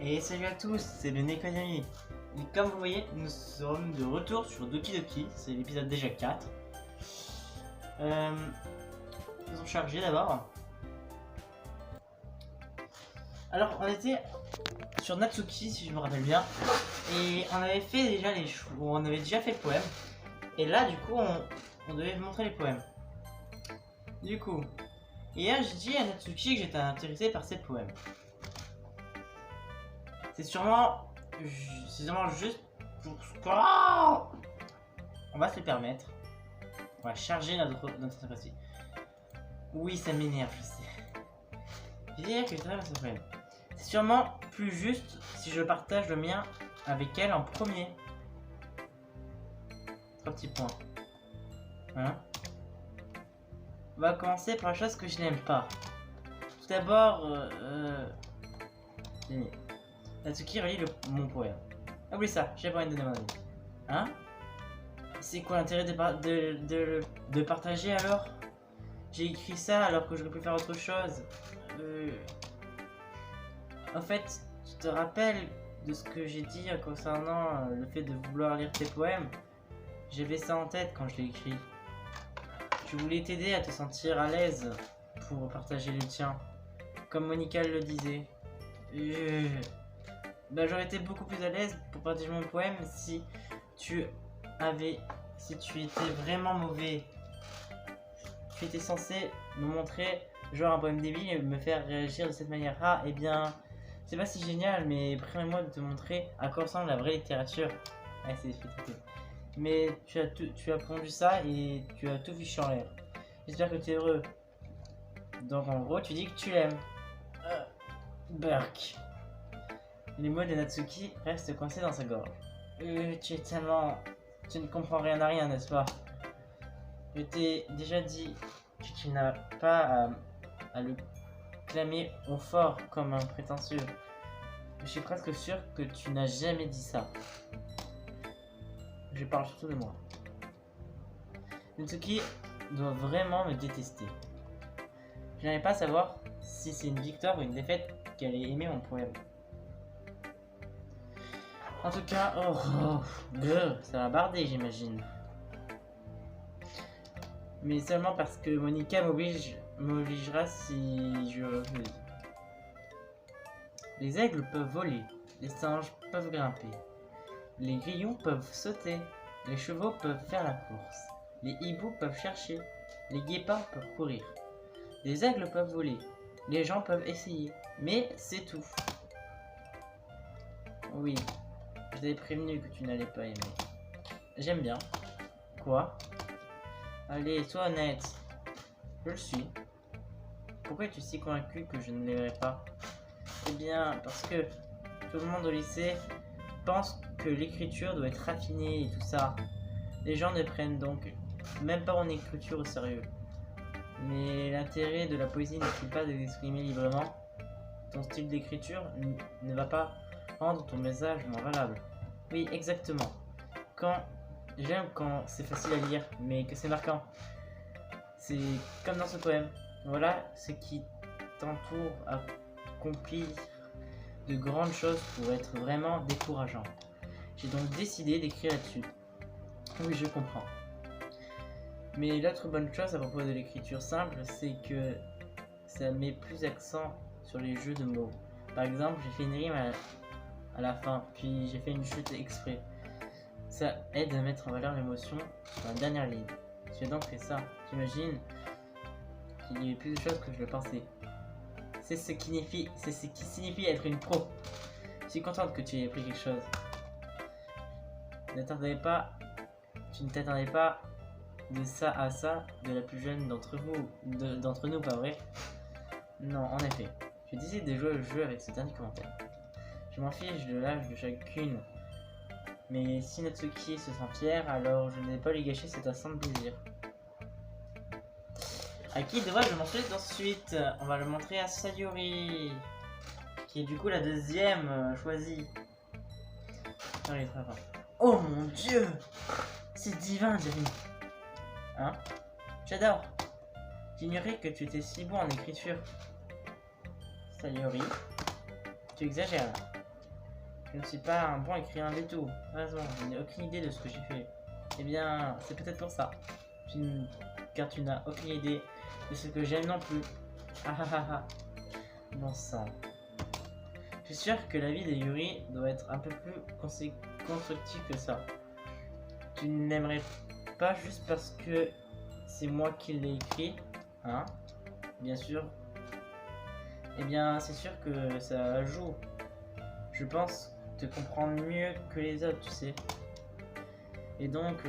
Et salut à tous, c'est le Necodami. Et comme vous voyez, nous sommes de retour sur Doki Doki, c'est l'épisode déjà 4. Ils ont chargé d'abord. Alors on était sur Natsuki si je me rappelle bien. Et on avait fait déjà on avait déjà fait le poème. Et là du coup on devait montrer les poèmes. Du coup, hier j'ai dit à Natsuki que j'étais intéressé par ces poèmes. C'est sûrement juste pour quoi on va se le permettre. On va charger notre sympathie. Oui, ça m'énerve, je sais. Je dirais que je travaille sur ce problème. C'est sûrement plus juste si je partage le mien avec elle en premier. 3 petits points. Hein? On va commencer par la chose que je n'aime pas. Tout d'abord, Natsuki relit mon poème. Oublie ça, j'ai pas envie de demander. Hein? C'est quoi l'intérêt de partager alors? J'ai écrit ça alors que j'aurais pu faire autre chose. En fait, tu te rappelles de ce que j'ai dit concernant le fait de vouloir lire tes poèmes? J'avais ça en tête quand je l'ai écrit. Je voulais t'aider à te sentir à l'aise pour partager le tien. Comme Monica le disait. J'aurais été beaucoup plus à l'aise pour partager mon poème si tu étais vraiment mauvais. Tu étais censé me montrer genre un poème débile et me faire réagir de cette manière. Ah, eh bien, c'est pas si génial, mais permets-moi de te montrer à quoi ressemble la vraie littérature. Ah, c'est fait. Mais tu as pondu ça et tu as tout fichu en l'air. J'espère que tu es heureux. Donc en gros, tu dis que tu l'aimes. Burk. Les mots de Natsuki restent coincés dans sa gorge. Tu ne comprends rien à rien, n'est-ce pas? Je t'ai déjà dit que tu n'as pas à le clamer au fort comme un prétentieux. Je suis presque sûr que tu n'as jamais dit ça. Je parle surtout de moi. Natsuki doit vraiment me détester. Je n'arrive pas à savoir si c'est une victoire ou une défaite qu'elle ait aimé mon poème. En tout cas, ça va barder, j'imagine. Mais seulement parce que Monica m'obligera si je refuse. Les aigles peuvent voler, les singes peuvent grimper, les grillons peuvent sauter, les chevaux peuvent faire la course, les hiboux peuvent chercher, les guépards peuvent courir. Les aigles peuvent voler, les gens peuvent essayer, mais c'est tout. Oui. Je t'avais prévenu que tu n'allais pas aimer. J'aime bien. Quoi? Allez, sois honnête. Je le suis. Pourquoi es-tu si convaincu que je ne l'aimerais pas? Eh bien, parce que tout le monde au lycée pense que l'écriture doit être raffinée et tout ça. Les gens ne prennent donc même pas mon écriture au sérieux. Mais l'intérêt de la poésie n'est-il pas de l'exprimer librement? Ton style d'écriture ne va pas rendre ton message moins valable. Oui, exactement. J'aime quand c'est facile à lire, mais que c'est marquant. C'est comme dans ce poème. Voilà ce qui t'entoure accomplir de grandes choses pour être vraiment décourageant. J'ai donc décidé d'écrire là-dessus. Oui, je comprends. Mais l'autre bonne chose à propos de l'écriture simple, c'est que ça met plus accent sur les jeux de mots. Par exemple, j'ai fait une rime à la fin, puis j'ai fait une chute exprès. Ça aide à mettre en valeur l'émotion sur la dernière ligne. J'ai donc fait ça. J'imagine qu'il y avait plus de choses que je le pensais. C'est ce qui signifie être une pro. Je suis contente que tu aies appris quelque chose. Tu ne t'attendais pas de ça à ça de la plus jeune d'entre d'entre nous, pas vrai? Non, en effet. Je décide de jouer au jeu avec ce dernier commentaire. Je m'en fiche de l'âge de chacune. Mais si Natsuki se sent fière, alors je n'ai pas lui gâcher cet instant de plaisir. À qui devrais-je le montrer ensuite? On va le montrer à Sayuri, qui est du coup la deuxième choisie. Non, il est très fort. Oh mon dieu! C'est divin, Jerry. Hein? J'adore. J'ignorais que tu étais si bon en écriture. Sayuri, tu exagères. Je ne suis pas un bon écrivain du tout. Raison, je n'ai aucune idée de ce que j'ai fait. Eh bien, c'est peut-être pour ça. Car tu n'as aucune idée de ce que j'aime non plus. Ah ah ah ah. Bon sang. Je suis sûr que la vie de Yuri doit être un peu plus constructive que ça. Tu n'aimerais pas juste parce que c'est moi qui l'ai écrit, hein? Bien sûr. Eh bien, c'est sûr que ça joue. Je pense te comprendre mieux que les autres, tu sais. Et donc,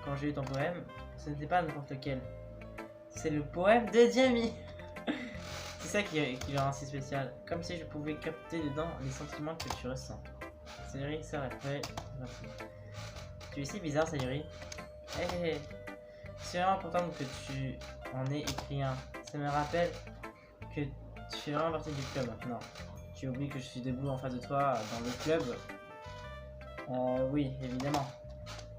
quand j'ai lu ton poème, ce n'était pas n'importe lequel. C'est le poème de Diami. C'est ça qui le rend si spécial. Comme si je pouvais capter dedans les sentiments que tu ressens. Sayuri, c'est vrai. Tu es si bizarre, Sayuri. Hé. Je suis vraiment contente que tu en aies écrit un. Ça me rappelle que tu fais vraiment partie du club maintenant. Tu oublies que je suis debout en face de toi dans le club. Oui, évidemment.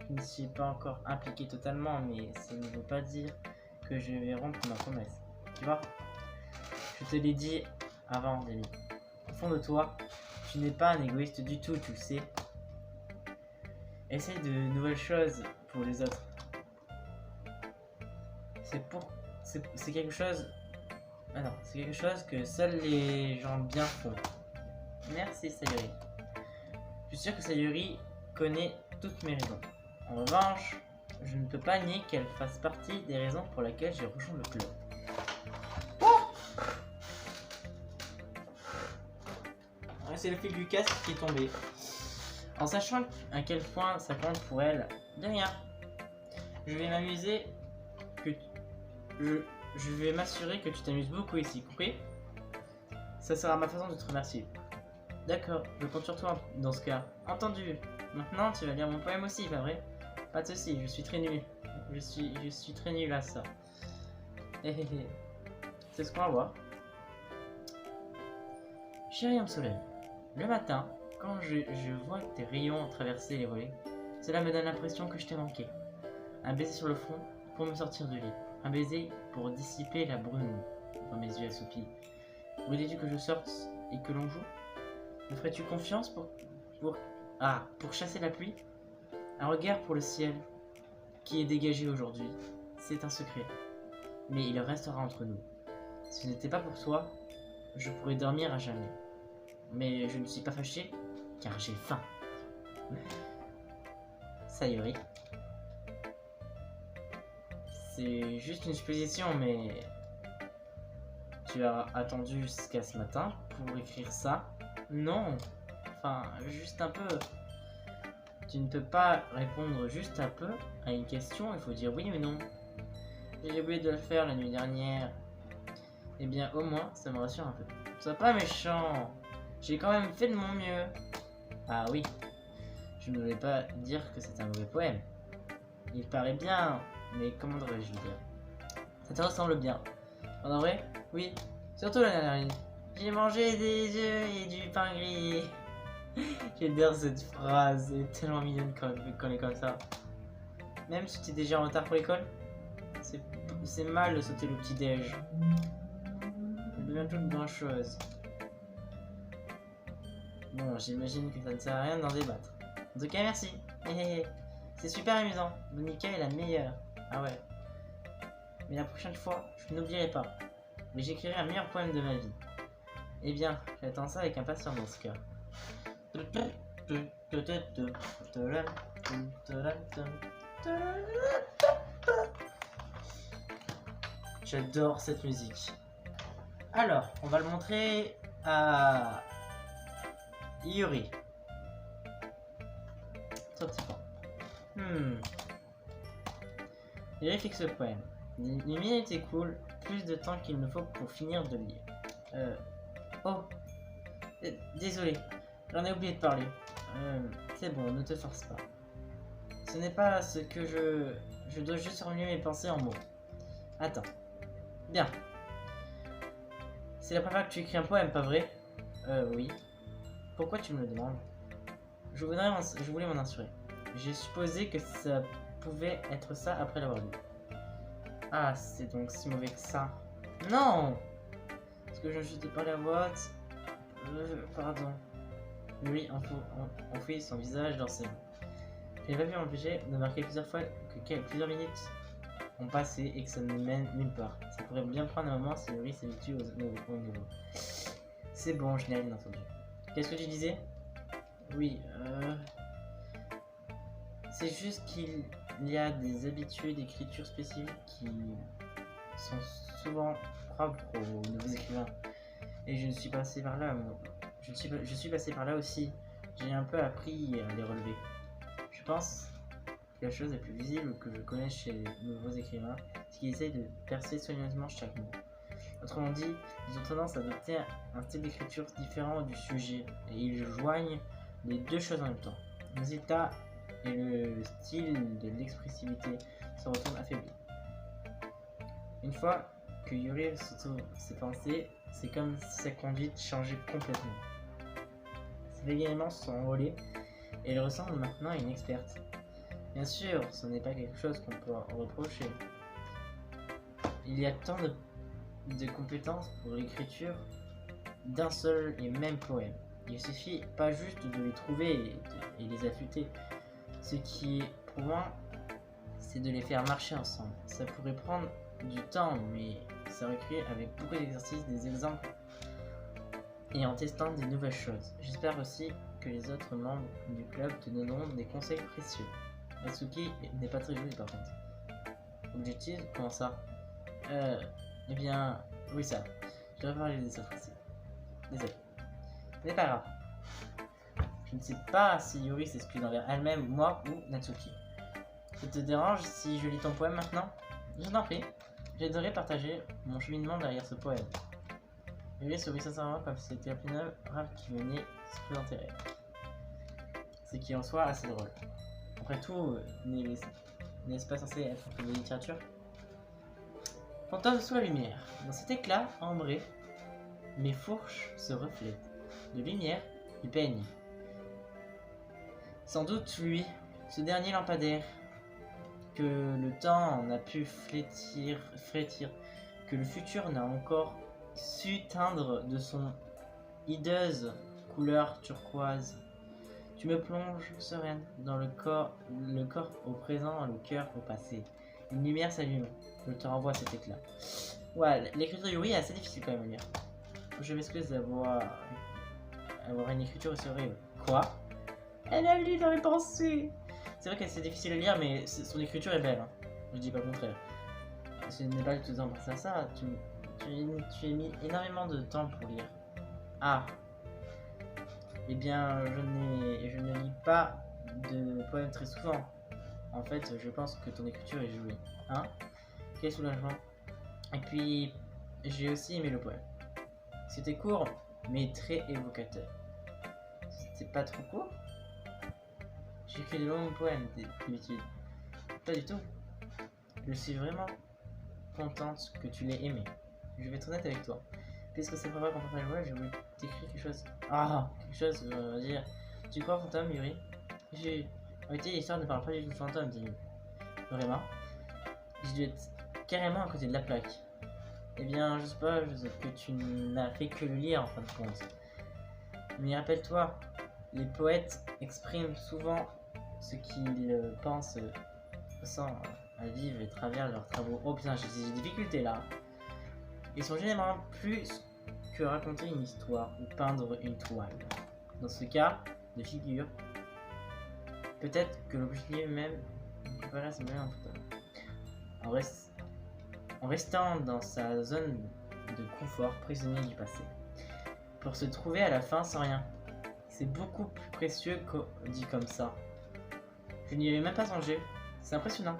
Je ne suis pas encore impliqué totalement, mais ça ne veut pas dire que je vais rompre ma promesse. Tu vois? Je te l'ai dit avant, Demi. Au fond de toi, tu n'es pas un égoïste du tout, tu le sais. Essaye de nouvelles choses pour les autres. C'est quelque chose... Ah non, c'est quelque chose que seuls les gens bien font. Merci, Sayuri. Je suis sûr que Sayuri connaît toutes mes raisons. En revanche, je ne peux pas nier qu'elle fasse partie des raisons pour lesquelles j'ai rejoint le club. C'est le fil du casque qui est tombé. En sachant à quel point ça compte pour elle, de rien. Je vais m'amuser que... Je vais m'assurer que tu t'amuses beaucoup ici, compris? Ça sera ma façon de te remercier. D'accord, je compte sur toi dans ce cas. Entendu. Maintenant, tu vas lire mon poème aussi, pas vrai? Pas de soucis, je suis très nul. Je suis très nul à ça. C'est ce qu'on va voir. Chérie âme soleil, le matin, quand je vois tes rayons traverser les volets, cela me donne l'impression que je t'ai manqué. Un baiser sur le front pour me sortir du lit. Un baiser pour dissiper la brume dans mes yeux assoupis. Voulais-tu que je sorte et que l'on joue? Me ferais-tu confiance pour chasser la pluie? Un regard pour le ciel qui est dégagé aujourd'hui. C'est un secret. Mais il restera entre nous. Si ce n'était pas pour toi, je pourrais dormir à jamais. Mais je ne suis pas fâché, car j'ai faim. Sayuri. C'est juste une supposition, mais... Tu as attendu jusqu'à ce matin pour écrire ça? Non. Enfin, juste un peu. Tu ne peux pas répondre juste un peu à une question, il faut dire oui ou non. J'ai oublié de le faire la nuit dernière. Eh bien, au moins, ça me rassure un peu. Sois pas méchant. J'ai quand même fait de mon mieux. Ah oui. Je ne voulais pas dire que c'est un mauvais poème. Il paraît bien, mais comment devrais-je le dire? Ça te ressemble bien. En vrai? Oui. Surtout la dernière ligne. J'ai mangé des œufs et du pain grillé. J'adore cette phrase, elle est tellement mignonne quand elle est comme ça. Même si tu es déjà en retard pour l'école, c'est mal de sauter le petit-déj. Ça devient toute grand chose. Bon, j'imagine que ça ne sert à rien d'en débattre. En tout cas, merci. C'est super amusant. Monica est la meilleure. Ah ouais. Mais la prochaine fois, je n'oublierai pas. Mais j'écrirai un meilleur poème de ma vie. Eh bien, j'attends ça avec impatience dans ce cas. J'adore cette musique. Alors, on va le montrer à Yuri. Trop petit point. Yuri fixe le poème. Les minutes écoulent, plus de temps qu'il ne faut pour finir de lire. Oh, désolé, j'en ai oublié de parler. C'est bon, ne te force pas. Ce n'est pas ce que je dois juste formuler mes pensées en mots. Attends. Bien. C'est la première fois que tu écris un poème, pas vrai? Oui. Pourquoi tu me le demandes? Je voulais m'en assurer. J'ai supposé que ça pouvait être ça après l'avoir lu. Ah, c'est donc si mauvais que ça. Non! Est-ce que je viens juste de parler à voix haute? Pardon. Lui enfouit son visage dans ses mains. Je n'ai pas pu m'empêcher de marquer plusieurs fois que plusieurs minutes ont passé et que ça ne mène nulle part. Ça pourrait bien prendre un moment si Yuri s'habitue au nouveau. C'est bon, je n'ai rien entendu. Qu'est-ce que tu disais? Oui, c'est juste qu'il y a des habitudes d'écriture spécifiques qui sont souvent propres aux nouveaux écrivains. Et je suis passé par là, je suis passé par là aussi. J'ai un peu appris à les relever. Je pense que la chose la plus visible que je connais chez les nouveaux écrivains, c'est qu'ils essayent de percer soigneusement chaque mot. Autrement dit, ils ont tendance à adopter un style d'écriture différent du sujet, et ils joignent les deux choses en même temps. Le résultat et le style de l'expressivité se retournent affaiblis. Une fois que Yuri retrouve ses pensées, c'est comme si sa conduite changeait complètement. Ses bégaiements sont envolés et elle ressemble maintenant à une experte. Bien sûr, ce n'est pas quelque chose qu'on peut reprocher. Il y a tant de compétences pour l'écriture d'un seul et même poème. Il suffit pas juste de les trouver et les affûter. Ce qui est prouvant, c'est de les faire marcher ensemble. Ça pourrait prendre du temps, mais ça requiert avec beaucoup d'exercices, des exemples et en testant des nouvelles choses. J'espère aussi que les autres membres du club te donneront des conseils précieux. Atsuki n'est pas très jolie par contre. Objectif? Comment ça? Eh bien, oui ça. Je devrais parler des autres aussi. Désolé. Ce n'est pas grave. Je ne sais pas si Yuri s'excuse envers elle-même, moi ou Natsuki. Ça te dérange si je lis ton poème maintenant? Je t'en prie. J'aimerais partager mon cheminement derrière ce poème. Yuri sourit sincèrement comme si c'était la plus rare qui venait se présenter. Ce qui en soit assez drôle. Après tout, n'est-ce pas censé être un peu de littérature? Fantôme sous la lumière. Dans cet éclat ambré, mes fourches se reflètent. De lumière, du peigne. Sans doute lui, ce dernier lampadaire, que le temps n'a pu flétrir, que le futur n'a encore su teindre de son hideuse couleur turquoise. Tu me plonges, sereine, dans le corps au présent, le cœur au passé. Une lumière s'allume, je te renvoie à cet éclat. Ouais, l'écriture de Yuri est assez difficile quand même à lire. Je m'excuse d'avoir une écriture aussi horrible. Quoi? Elle a lu dans mes pensées. C'est vrai que c'est difficile à lire, mais son écriture est belle. Hein. Je dis pas le contraire. Ce n'est pas du tout en penser à ça. Tu as mis énormément de temps pour lire. Ah. Eh bien, je ne lis pas de poèmes très souvent. En fait, je pense que ton écriture est jouée. Hein? Quel soulagement. Et puis, j'ai aussi aimé le poème. C'était court, mais très évocateur. C'était pas trop court? J'ai écrit de longs poèmes d'habitude. Pas du tout. Je suis vraiment contente que tu l'aies aimé. Je vais être honnête avec toi. Puisque c'est pas vrai qu'on partage le voix, je voulais t'écrire quelque chose. Ah, quelque chose, on va dire. Tu crois fantôme, Yuri? En réalité, l'histoire ne parle pas du tout de fantôme, dis-nous. Vraiment? J'ai dû être carrément à côté de la plaque. Eh bien, je suppose que tu n'as fait que le lire en fin de compte. Mais rappelle-toi, les poètes expriment souvent ce qu'ils pensent, sans à vivre et travers leurs travaux. Oh putain, j'ai des difficultés là. Ils sont généralement plus que raconter une histoire ou peindre une toile. Dans ce cas de figure, peut-être que l'objet même paraît sembler un fantôme. En restant dans sa zone de confort, prisonnier du passé, pour se trouver à la fin sans rien. C'est beaucoup plus précieux dit comme ça. Je n'y avais même pas songé. C'est impressionnant.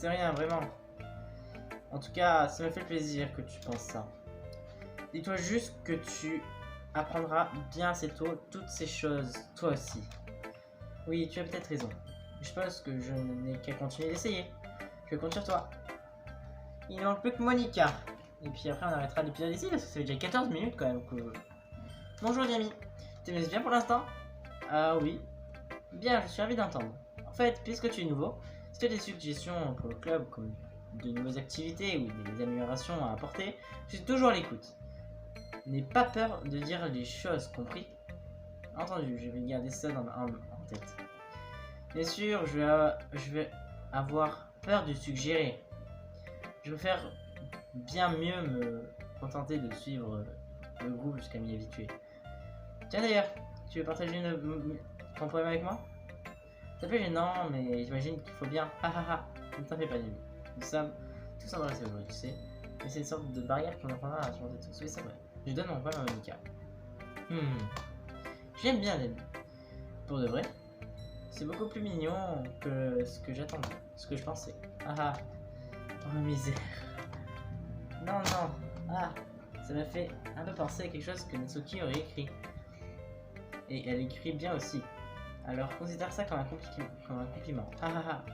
C'est rien, vraiment. En tout cas, ça me fait plaisir que tu penses ça. Dis-toi juste que tu apprendras bien assez tôt toutes ces choses, toi aussi. Oui, tu as peut-être raison. Je pense que je n'ai qu'à continuer d'essayer. Je compte sur toi. Il ne manque plus que Monica. Et puis après, on arrêtera l'épisode ici parce que ça fait déjà 14 minutes quand même. Bonjour, Yami. Tu m'aimes bien pour l'instant? Ah oui. Bien, je suis ravi d'entendre. En fait, puisque tu es nouveau, si tu as des suggestions pour le club, comme de nouvelles activités ou des améliorations à apporter, je suis toujours à l'écoute. N'aie pas peur de dire les choses, compris? Entendu, je vais garder ça en tête. Bien sûr, je vais avoir peur de suggérer. Je vais faire bien mieux me contenter de suivre le groupe jusqu'à m'y habituer. Tiens d'ailleurs, tu veux partager ton poème avec moi? Ça fait gênant, mais j'imagine qu'il faut bien. Ne t'en fais pas, Yami. Nous sommes tous embrassés aujourd'hui, tu sais. Mais c'est une sorte de barrière qu'on apprendra à surmonter tous. Oui, c'est vrai. Je donne mon poème à Monica. J'aime bien les. Pour de vrai. C'est beaucoup plus mignon que ce que j'attendais, ce que je pensais. Oh misère. Non. Ça m'a fait un peu penser à quelque chose que Natsuki aurait écrit. Et elle écrit bien aussi. Alors considère ça comme un compliment.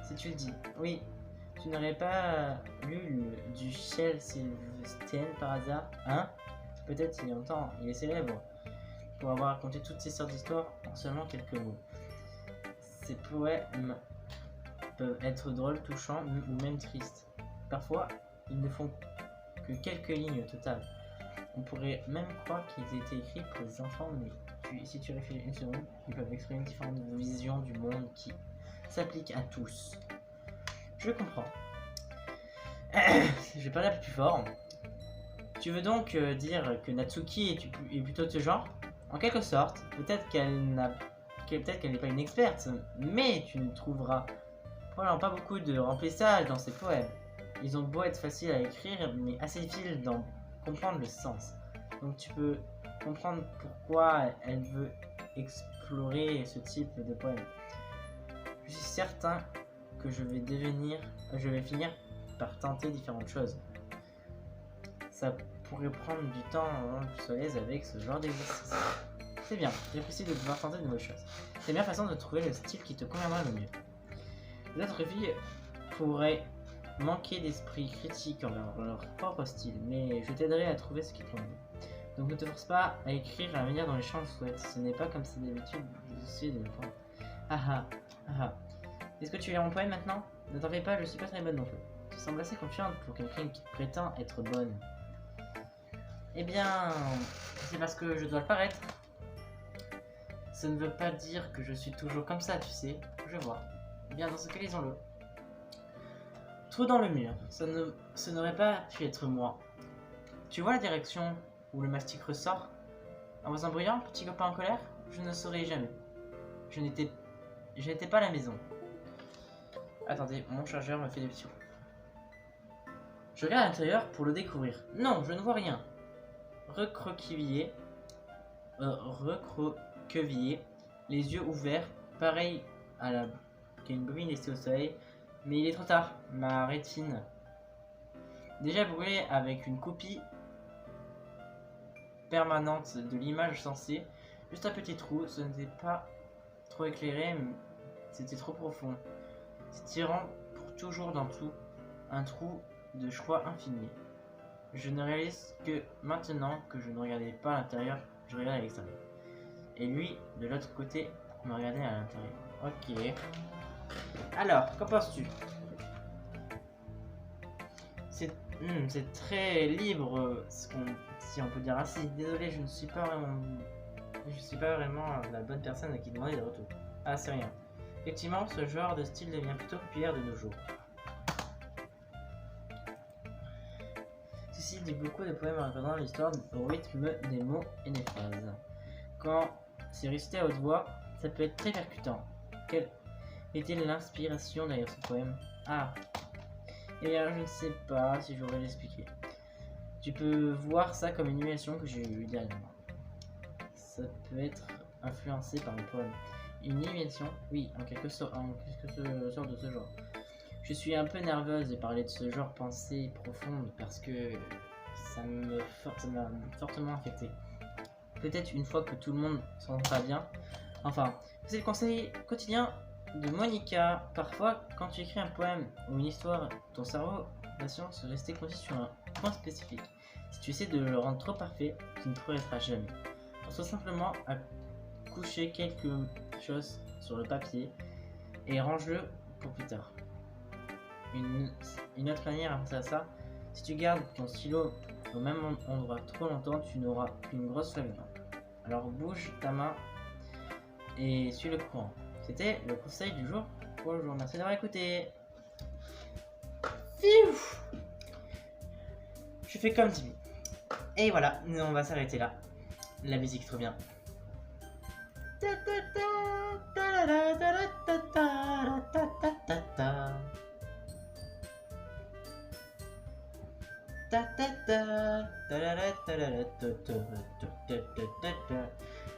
Si tu le dis. Oui. Tu n'aurais pas lu du Shel Silverstein par hasard? Hein? Peut-être il y a longtemps. Il est célèbre pour avoir raconté toutes ces sortes d'histoires en seulement quelques mots. Ces poèmes peuvent être drôles, touchants ou même tristes. Parfois, ils ne font que quelques lignes au total. On pourrait même croire qu'ils étaient écrits pour les enfants, mais si tu réfléchis une seconde, ils peuvent exprimer différentes visions du monde qui s'appliquent à tous. Je comprends. Je vais parler un peu plus fort. Tu veux donc dire que Natsuki est plutôt de ce genre? En quelque sorte, peut-être qu'elle n'est pas une experte, mais tu ne trouveras probablement pas beaucoup de remplissage dans ses poèmes. Ils ont beau être faciles à écrire, mais assez difficiles d'en comprendre le sens. Donc tu peux comprendre pourquoi elle veut explorer ce type de poème. Je suis certain que je vais finir par tenter différentes choses. Ça pourrait prendre du temps avant que je sois à l'aise avec ce genre d'exercice. C'est bien, j'apprécie de pouvoir tenter de nouvelles choses. C'est la meilleure façon de trouver le style qui te conviendra le mieux. Les autres filles pourraient manquer d'esprit critique envers leur propre style, mais je t'aiderai à trouver ce qui te convient. Donc ne te force pas à écrire à la manière dont les gens le souhaitent. Ce n'est pas comme si d'habitude je suis de mes points. Est-ce que tu lis mon poème maintenant? Ne t'en fais pas, je suis pas très bonne non plus. Tu sembles assez confiante pour quelqu'un qui prétend être bonne. Eh bien, c'est parce que je dois le paraître. Ça ne veut pas dire que je suis toujours comme ça, tu sais. Je vois. Bien, dans ce cas, lisons-le. Trou dans le mur. Ce n'aurait pas pu être moi. Tu vois la direction où le mastic ressort? Un voisin bruyant, petit copain en colère? Je ne saurais jamais. Je n'étais pas à la maison. Attendez, mon chargeur me fait des petits bruits. Je regarde à l'intérieur pour le découvrir. Non, je ne vois rien. Recroquevillé, les yeux ouverts, pareil qu'à une brune laissée au soleil. Mais il est trop tard, ma rétine, déjà brûlée avec une copie permanente de l'image censée, juste un petit trou, ce n'était pas trop éclairé, mais c'était trop profond, s'étirant pour toujours dans tout, un trou de choix infini. Je ne réalise que maintenant que je ne regardais pas à l'intérieur, je regardais à l'extérieur. Et lui, de l'autre côté, me regardait à l'intérieur. Ok. Alors, qu'en penses-tu? C'est très libre, si on peut dire ainsi. Désolé, je ne suis pas vraiment la bonne personne à qui demander des retours. Ah, c'est rien. Effectivement, ce genre de style devient plutôt populaire de nos jours. Ceci dit beaucoup de poèmes racontant l'histoire au rythme des mots et des phrases. Quand c'est récité à haute voix, ça peut être très percutant. Quelle était l'inspiration derrière ce poème? Eh bien, je ne sais pas si j'aurais l'expliquer. Tu peux voir ça comme une émulation que j'ai eue dernièrement. Ça peut être influencé par le poème. Une émulation? Oui, en quelque sorte de ce genre. Je suis un peu nerveuse de parler de ce genre de pensée profonde parce que ça m'a fortement affecté. Peut-être une fois que tout le monde s'en rendra bien. Enfin, c'est le conseil quotidien de Monica. Parfois, quand tu écris un poème ou une histoire, ton cerveau va se rester concentré sur un point spécifique. Si tu essaies de le rendre trop parfait, tu ne progresseras jamais. Pense simplement à coucher quelque chose sur le papier et range-le pour plus tard. Une autre manière à penser à ça, si tu gardes ton stylo au même endroit trop longtemps, tu n'auras qu'une grosse flamme. Alors bouge ta main et suis le courant. C'était le conseil du jour pour le jour. Merci d'avoir écouté. Fiou, je fais comme Jimmy. Et voilà, on va s'arrêter là. La musique est trop bien.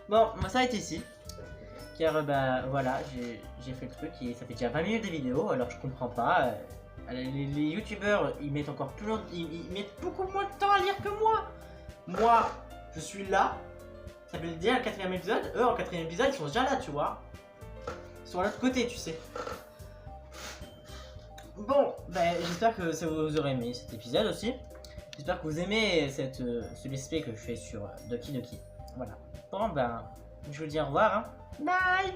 Bon, moi ça a été ici. Car bah voilà, j'ai fait le truc et ça fait déjà 20 minutes de vidéo, alors je comprends pas. Les youtubeurs ils mettent encore plus longtemps, ils mettent beaucoup moins de temps à lire que moi. Moi, je suis là, ça fait déjà le 4ème épisode, eux en 4ème épisode ils sont déjà là, tu vois. Ils sont à l'autre côté, tu sais. Bon, ben j'espère que ça vous aurez aimé cet épisode aussi. J'espère que vous aimez ce let's play que je fais sur Doki Doki. Voilà. Bon ben, je vous dis au revoir. Hein. Bye.